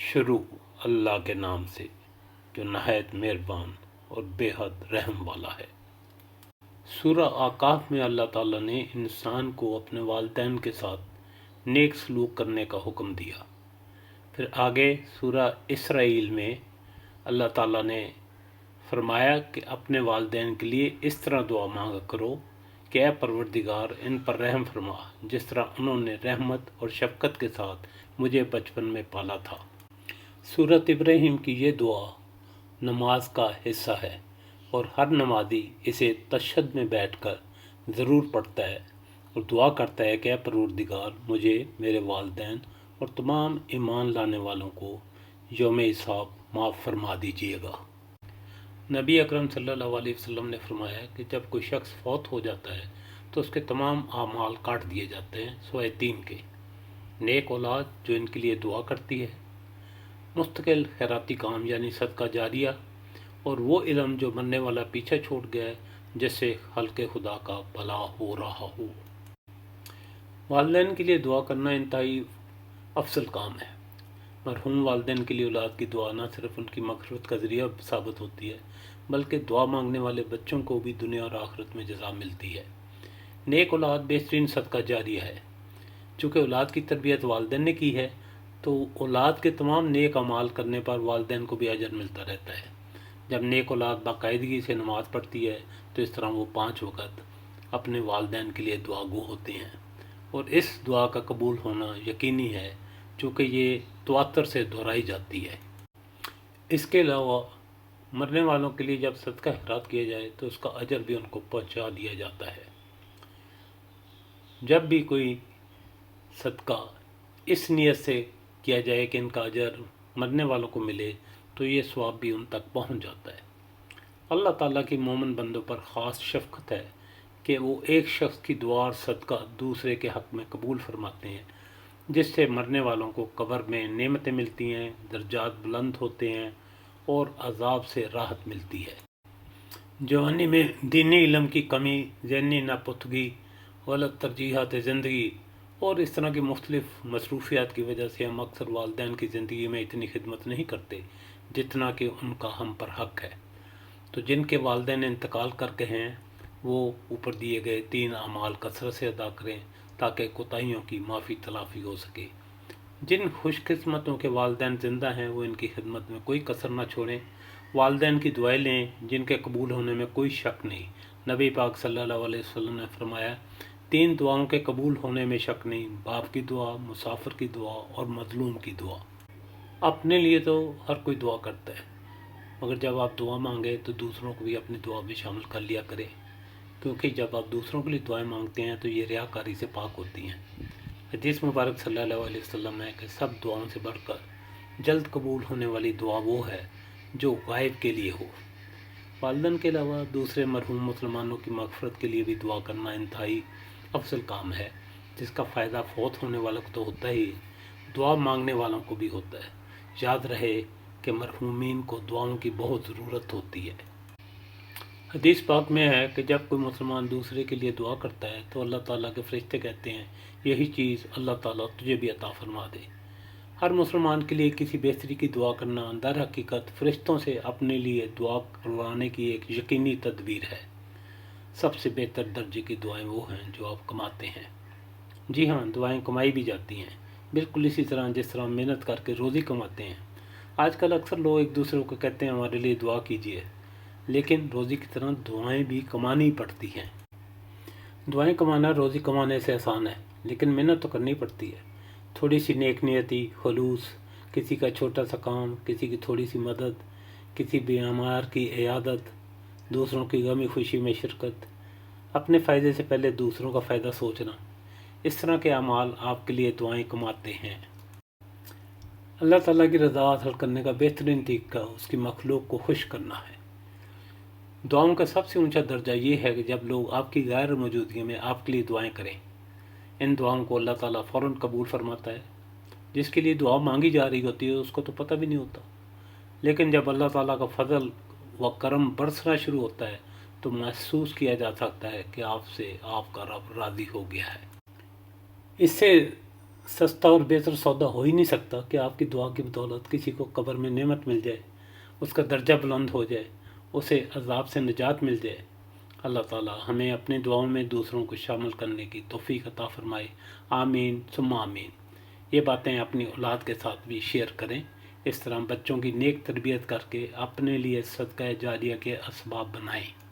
شروع اللہ کے نام سے جو نہایت مہربان اور بے حد رحم والا ہے۔ سورہ اعقاف میں اللہ تعالیٰ نے انسان کو اپنے والدین کے ساتھ نیک سلوک کرنے کا حکم دیا۔ پھر آگے سورہ اسرائیل میں اللہ تعالیٰ نے فرمایا کہ اپنے والدین کے لیے اس طرح دعا مانگا کرو کہ اے پروردگار ان پر رحم فرما جس طرح انہوں نے رحمت اور شفقت کے ساتھ مجھے بچپن میں پالا تھا۔ سورۃ ابراہیم کی یہ دعا نماز کا حصہ ہے اور ہر نمازی اسے تشہد میں بیٹھ کر ضرور پڑھتا ہے اور دعا کرتا ہے کہ اے پروردگار مجھے، میرے والدین اور تمام ایمان لانے والوں کو یوم حساب معاف فرما دیجیے گا۔ نبی اکرم صلی اللہ علیہ وسلم نے فرمایا کہ جب کوئی شخص فوت ہو جاتا ہے تو اس کے تمام اعمال کاٹ دیے جاتے ہیں سوائے 3 کے: نیک اولاد جو ان کے لیے دعا کرتی ہے، مستقل خیراتی کام یعنی صدقہ جاریہ، اور وہ علم جو مرنے والا پیچھے چھوڑ گیا ہے جس سے خلق خدا کا بھلا ہو رہا ہو۔ والدین کے لیے دعا کرنا انتہائی افضل کام ہے۔ مرحوم والدین کے لیے اولاد کی دعا نہ صرف ان کی مغفرت کا ذریعہ ثابت ہوتی ہے بلکہ دعا مانگنے والے بچوں کو بھی دنیا اور آخرت میں جزا ملتی ہے۔ نیک اولاد بہترین صدقہ جاریہ ہے۔ چونکہ اولاد کی تربیت والدین نے کی ہے تو اولاد کے تمام نیک اعمال کرنے پر والدین کو بھی اجر ملتا رہتا ہے۔ جب نیک اولاد باقاعدگی سے نماز پڑھتی ہے تو اس طرح وہ 5 وقت اپنے والدین کے لیے دعا گو ہوتے ہیں، اور اس دعا کا قبول ہونا یقینی ہے چونکہ یہ تواتر سے دہرائی جاتی ہے۔ اس کے علاوہ مرنے والوں کے لیے جب صدقہ خیرات کیا جائے تو اس کا اجر بھی ان کو پہنچا دیا جاتا ہے۔ جب بھی کوئی صدقہ اس نیت سے کیا جائے کہ ان کا اجر مرنے والوں کو ملے تو یہ ثواب بھی ان تک پہنچ جاتا ہے۔ اللہ تعالیٰ کی مومن بندوں پر خاص شفقت ہے کہ وہ ایک شخص کی دعا اور صدقہ دوسرے کے حق میں قبول فرماتے ہیں، جس سے مرنے والوں کو قبر میں نعمتیں ملتی ہیں، درجات بلند ہوتے ہیں اور عذاب سے راحت ملتی ہے۔ جوانی میں دینی علم کی کمی، ذہنی ناپختگی، غلط ترجیحات زندگی اور اس طرح کی مختلف مصروفیات کی وجہ سے ہم اکثر والدین کی زندگی میں اتنی خدمت نہیں کرتے جتنا کہ ان کا ہم پر حق ہے۔ تو جن کے والدین انتقال کر کے ہیں وہ اوپر دیے گئے 3 اعمال کثرت سے ادا کریں تاکہ کوتاہیوں کی معافی تلافی ہو سکے۔ جن خوش قسمتوں کے والدین زندہ ہیں وہ ان کی خدمت میں کوئی کسر نہ چھوڑیں۔ والدین کی دعائیں لیں جن کے قبول ہونے میں کوئی شک نہیں۔ نبی پاک صلی اللہ علیہ وسلم نے فرمایا 3 دعاؤں کے قبول ہونے میں شک نہیں: باپ کی دعا، مسافر کی دعا اور مظلوم کی دعا۔ اپنے لیے تو ہر کوئی دعا کرتا ہے، مگر جب آپ دعا مانگے تو دوسروں کو بھی اپنی دعا میں شامل کر لیا کریں، کیونکہ جب آپ دوسروں کے لیے دعائیں مانگتے ہیں تو یہ ریاکاری سے پاک ہوتی ہیں۔ حدیث مبارک صلی اللہ علیہ وسلم ہے کہ سب دعاؤں سے بڑھ کر جلد قبول ہونے والی دعا وہ ہے جو غائب کے لیے ہو۔ والدین کے علاوہ دوسرے مرحوم مسلمانوں کی مغفرت کے لیے بھی دعا کرنا انتہائی افضل کام ہے، جس کا فائدہ فوت ہونے والوں کو تو ہوتا ہی، دعا مانگنے والوں کو بھی ہوتا ہے۔ یاد رہے کہ مرحومین کو دعاؤں کی بہت ضرورت ہوتی ہے۔ حدیث پاک میں ہے کہ جب کوئی مسلمان دوسرے کے لیے دعا کرتا ہے تو اللہ تعالیٰ کے فرشتے کہتے ہیں یہی چیز اللہ تعالیٰ تجھے بھی عطا فرما دے۔ ہر مسلمان کے لیے کسی بہتری کی دعا کرنا در حقیقت فرشتوں سے اپنے لیے دعا کروانے کی ایک یقینی تدبیر ہے۔ سب سے بہتر درجے کی دعائیں وہ ہیں جو آپ کماتے ہیں۔ جی ہاں، دعائیں کمائی بھی جاتی ہیں، بالکل اسی طرح جس طرح محنت کر کے روزی کماتے ہیں۔ آج کل اکثر لوگ ایک دوسرے کو کہتے ہیں ہمارے لیے دعا کیجیے، لیکن روزی کی طرح دعائیں بھی کمانی پڑتی ہیں۔ دعائیں کمانا روزی کمانے سے آسان ہے، لیکن محنت تو کرنی پڑتی ہے۔ تھوڑی سی نیک نیتی، خلوص، کسی کا چھوٹا سا کام، کسی کی تھوڑی سی مدد، کسی بیمار کی عیادت، دوسروں کی غمی خوشی میں شرکت، اپنے فائدے سے پہلے دوسروں کا فائدہ سوچنا، اس طرح کے اعمال آپ کے لیے دعائیں کماتے ہیں۔ اللہ تعالیٰ کی رضا حاصل کرنے کا بہترین طریقہ اس کی مخلوق کو خوش کرنا ہے۔ دعاؤں کا سب سے اونچا درجہ یہ ہے کہ جب لوگ آپ کی غیر موجودگی میں آپ کے لیے دعائیں کریں، ان دعاؤں کو اللہ تعالیٰ فوراً قبول فرماتا ہے۔ جس کے لیے دعا مانگی جا رہی ہوتی ہے اس کو تو پتہ بھی نہیں ہوتا، لیکن جب اللہ تعالیٰ کا فضل و کرم برسنا شروع ہوتا ہے تو محسوس کیا جا سکتا ہے کہ آپ سے آپ کا رب راضی ہو گیا ہے۔ اس سے سستا اور بہتر سودا ہو ہی نہیں سکتا کہ آپ کی دعا کی بدولت کسی کو قبر میں نعمت مل جائے، اس کا درجہ بلند ہو جائے، اسے عذاب سے نجات مل جائے۔ اللہ تعالی ہمیں اپنی دعاؤں میں دوسروں کو شامل کرنے کی توفیق عطا فرمائے۔ آمین ثم آمین۔ یہ باتیں اپنی اولاد کے ساتھ بھی شیئر کریں، اس طرح بچوں کی نیک تربیت کر کے اپنے لیے صدقہ جاریہ کے اسباب بنائیں۔